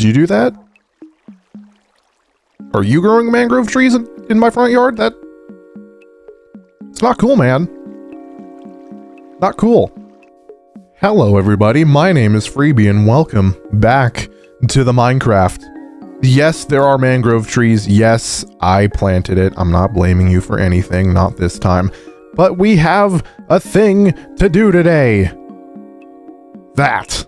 you do that? Are you growing mangrove trees in my front yard? It's not cool, man. Not cool. Hello, everybody. My name is Freebiy, and welcome back to the Minecraft. Yes, there are mangrove trees. Yes, I planted it. I'm not blaming you for anything, not this time. But we have a thing to do today. That.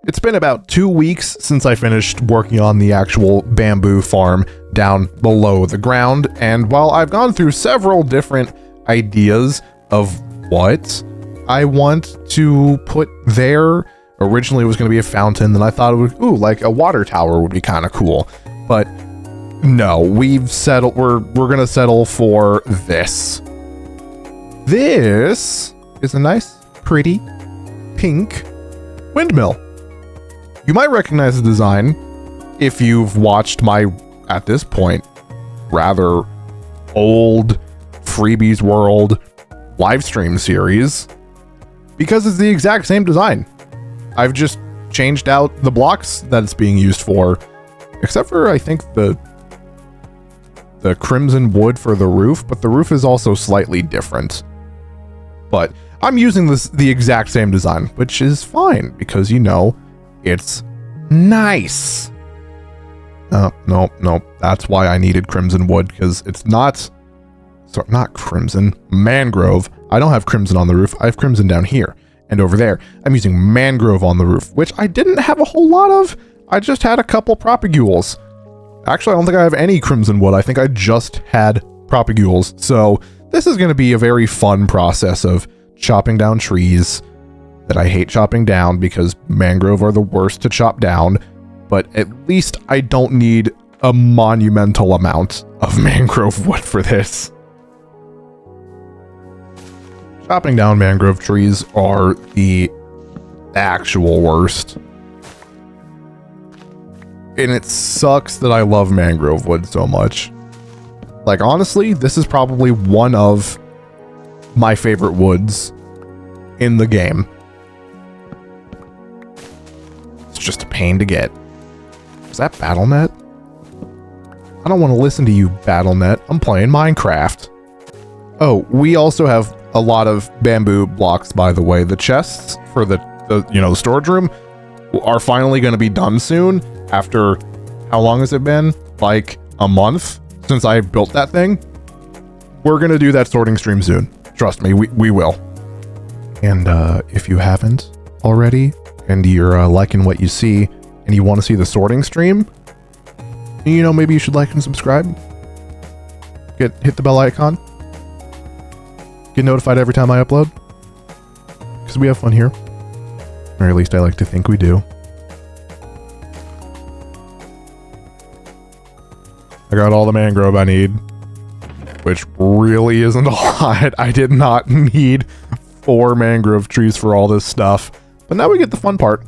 It's been about 2 weeks since I finished working on the actual bamboo farm down below the ground, and while I've gone through several different ideas of what I want to put there, originally it was going to be a fountain, then I thought it would, like a water tower would be kind of cool, but no, we're going to settle for this. This is a nice, pretty, pink windmill. You might recognize the design if you've watched my, at this point, rather old Freebiy's World live stream series, because it's the exact same design. I've just changed out the blocks that it's being used for, except for, I think, the crimson wood for the roof, but the roof is also slightly different. But I'm using the exact same design, which is fine, because, you know, it's nice. Nope. That's why I needed crimson wood, because it's not crimson, mangrove. I don't have crimson on the roof. I have crimson down here and over there. I'm using mangrove on the roof, which I didn't have a whole lot of. I just had a couple propagules. Actually, I don't think I have any crimson wood. I think I just had propagules. So this is going to be a very fun process of chopping down trees that I hate chopping down because mangrove are the worst to chop down, but at least I don't need a monumental amount of mangrove wood for this. Chopping down mangrove trees are the actual worst. And it sucks that I love mangrove wood so much. Like, honestly, this is probably one of my favorite woods in the game. It's just a pain to get. Is that BattleNet? I don't want to listen to you, BattleNet. I'm playing Minecraft. Oh, we also have a lot of bamboo blocks, by the way. The chests for the storage room are finally going to be done soon. After, how long has it been? Like a month since I built that thing. We're going to do that sorting stream soon. Trust me, we will. And if you haven't already, and you're liking what you see, and you want to see the sorting stream, you know, maybe you should like and subscribe. Hit the bell icon. Get notified every time I upload. Because we have fun here. Or at least I like to think we do. I got all the mangrove I need. Which really isn't a lot. I did not need 4 mangrove trees for all this stuff. But now we get the fun part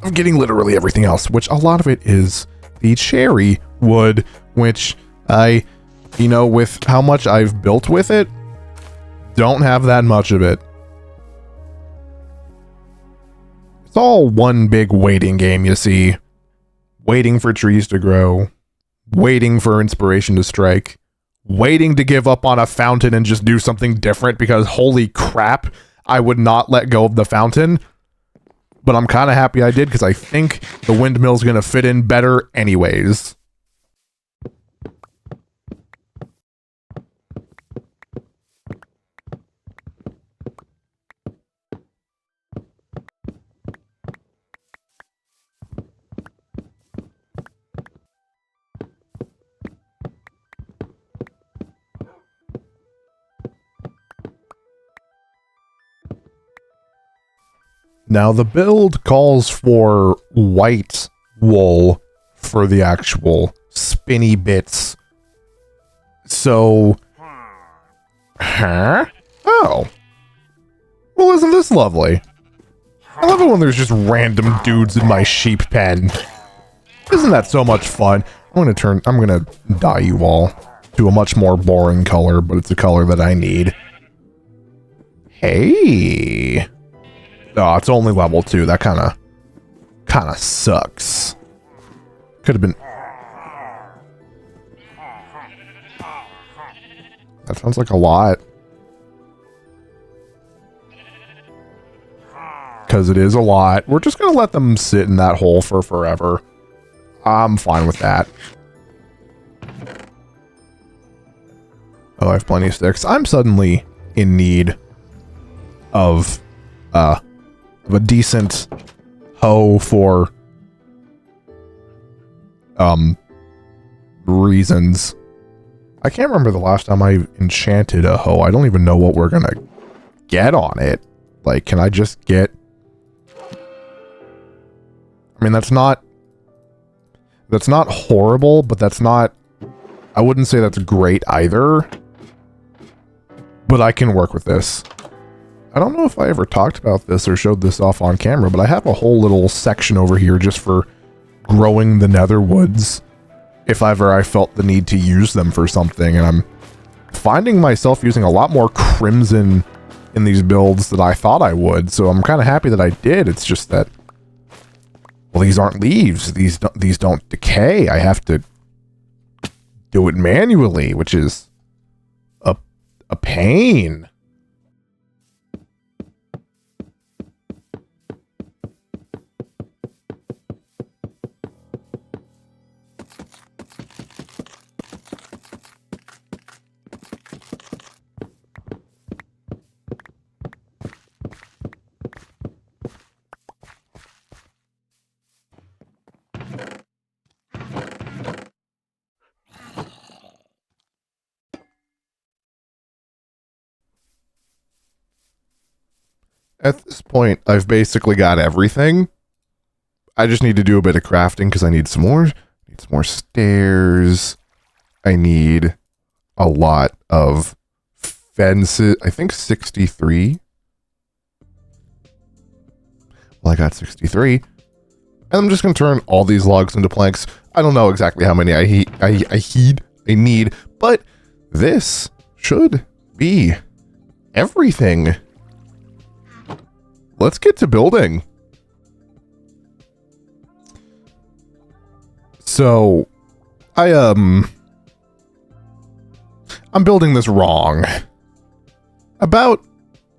of getting literally everything else, which a lot of it is the cherry wood, which I, with how much I've built with it, don't have that much of it. It's all one big waiting game, you see. Waiting for trees to grow. Waiting for inspiration to strike. Waiting to give up on a fountain and just do something different because holy crap, I would not let go of the fountain. But I'm kind of happy I did because I think the windmill's going to fit in better anyways. Now the build calls for white wool for the actual spinny bits. So, huh? Oh. Well, isn't this lovely? I love it when there's just random dudes in my sheep pen. Isn't that so much fun? I'm gonna dye you all to a much more boring color, but it's a color that I need. Hey. Oh, it's only level 2. That kind of sucks. could have been... That sounds like a lot. Because it is a lot. We're just going to let them sit in that hole for forever. I'm fine with that. Oh, I have plenty of sticks. I'm suddenly in need of a decent hoe for reasons. I can't remember the last time I enchanted a hoe. I don't even know what we're gonna get on it. Like, can I just get... I mean, that's not horrible, but that's not... I wouldn't say that's great either. But I can work with this. I don't know if I ever talked about this or showed this off on camera, but I have a whole little section over here just for growing the nether woods if ever I felt the need to use them for something. And I'm finding myself using a lot more crimson in these builds than I thought I would. So I'm kind of happy that I did. It's just that, well, these aren't leaves. These don't decay. I have to do it manually, which is a pain. At this point, I've basically got everything. I just need to do a bit of crafting because I need some more stairs. I need a lot of fences. I think 63. Well, I got 63. And I'm just going to turn all these logs into planks. I don't know exactly how many I need, but this should be everything. Let's get to building. So, I'm building this wrong. About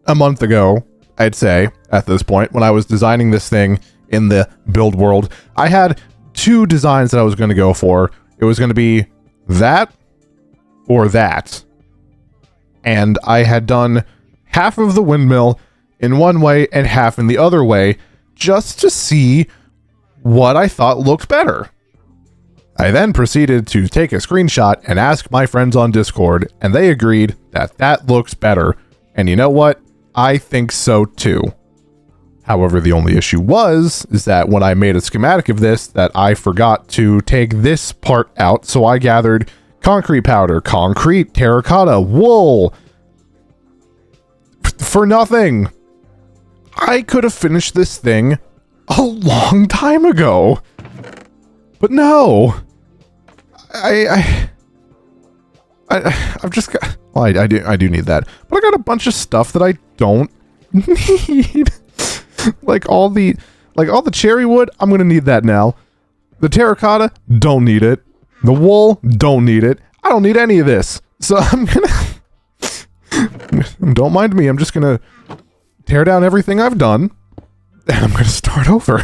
a month ago, I'd say, at this point, when I was designing this thing in the build world, I had two designs that I was going to go for. It was going to be that or that. And I had done half of the windmill in one way and half in the other way, just to see what I thought looked better. I then proceeded to take a screenshot and ask my friends on Discord, and they agreed that that looks better. And you know what? I think so too. However, the only issue is that when I made a schematic of this, that I forgot to take this part out, so I gathered concrete powder, concrete, terracotta, wool, for nothing. I could have finished this thing a long time ago. But no. I've just got... Well, I do need that. But I got a bunch of stuff that I don't need. like all the cherry wood, I'm going to need that now. The terracotta, don't need it. The wool, don't need it. I don't need any of this. So I'm going to... Don't mind me. I'm just going to tear down everything I've done, and I'm going to start over.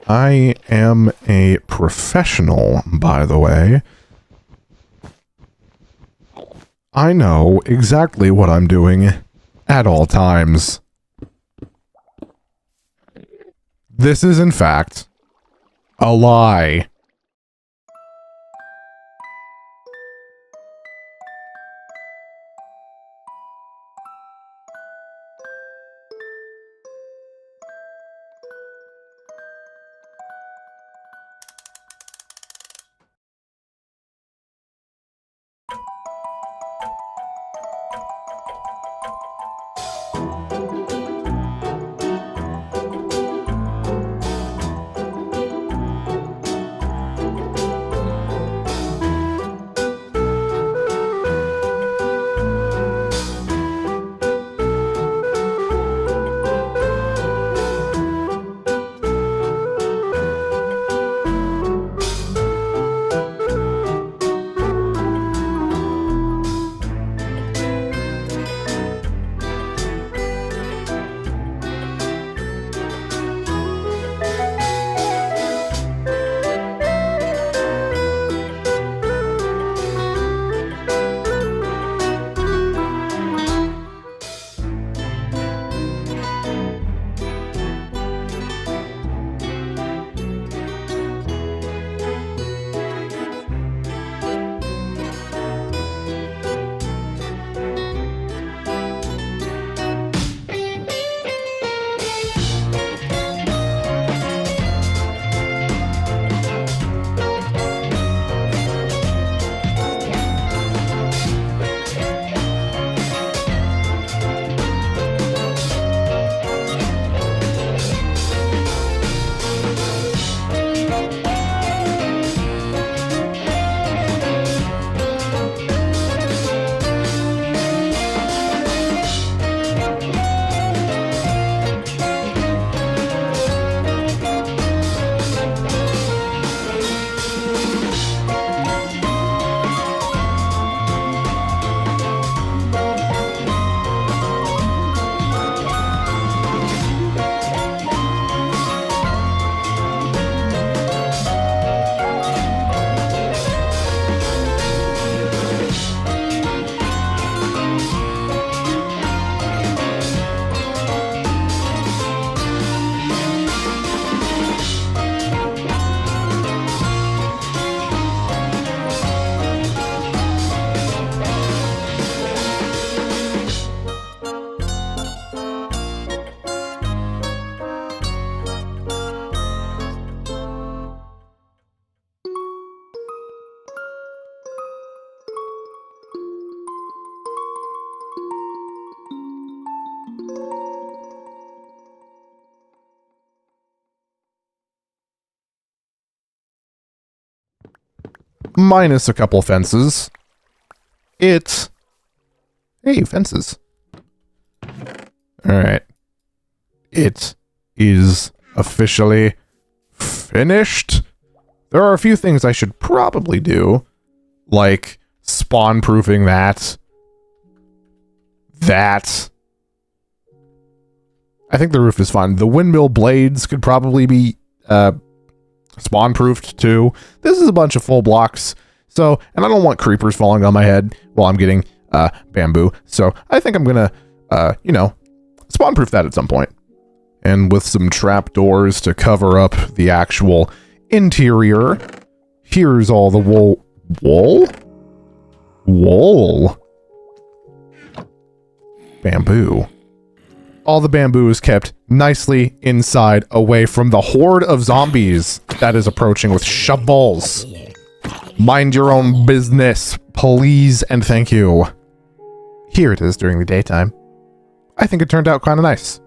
I am a professional, by the way. I know exactly what I'm doing at all times. This is, in fact, a lie. minus a couple fences, hey, fences. Alright. It is officially finished. There are a few things I should probably do, like spawn-proofing that. I think the roof is fine. The windmill blades could probably be spawn-proofed too. This is a bunch of full blocks, so, and I don't want creepers falling on my head while I'm getting bamboo, so I think I'm gonna, you know, spawn-proof that at some point. And with some trapdoors to cover up the actual interior, here's all the wool? Bamboo. All the bamboo is kept nicely inside, away from the horde of zombies that is approaching with shovels. Mind your own business, please and thank you. Here it is during the daytime. I think it turned out kind of nice.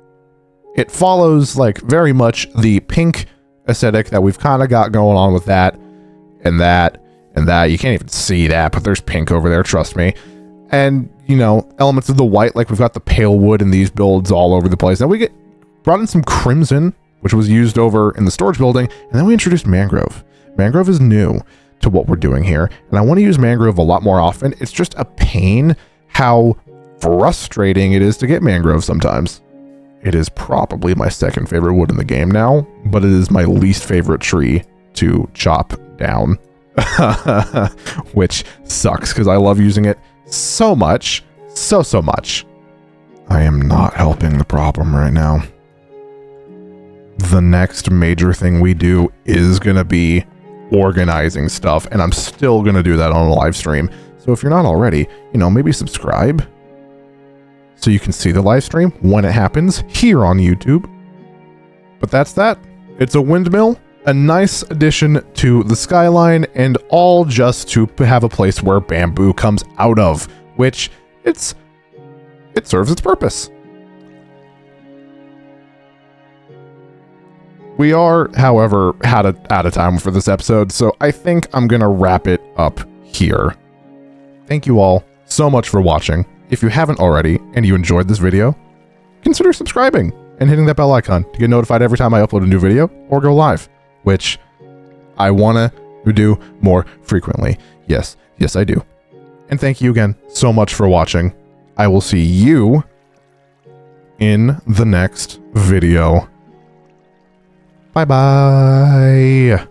It follows, like, very much the pink aesthetic that we've kind of got going on with that, and that, and that. You can't even see that, but there's pink over there, trust me. And, you know, elements of the white, like we've got the pale wood in these builds all over the place. Now we brought in some crimson, which was used over in the storage building, and then we introduced mangrove. Mangrove is new to what we're doing here, and I want to use mangrove a lot more often. It's just a pain how frustrating it is to get mangrove sometimes. It is probably my second favorite wood in the game now, but it is my least favorite tree to chop down, which sucks because I love using it so much, so much. I am not helping the problem right now. The next major thing we do is going to be organizing stuff, and I'm still going to do that on a live stream. So if you're not already, you know, maybe subscribe so you can see the live stream when it happens here on YouTube. But that's that. It's a windmill, a nice addition to the skyline, and all just to have a place where bamboo comes out of, which it serves its purpose. We are, however, out of time for this episode, so I think I'm gonna wrap it up here. Thank you all so much for watching. If you haven't already and you enjoyed this video, consider subscribing and hitting that bell icon to get notified every time I upload a new video or go live, which I want to do more frequently. Yes, I do. And thank you again so much for watching. I will see you in the next video. Bye-bye.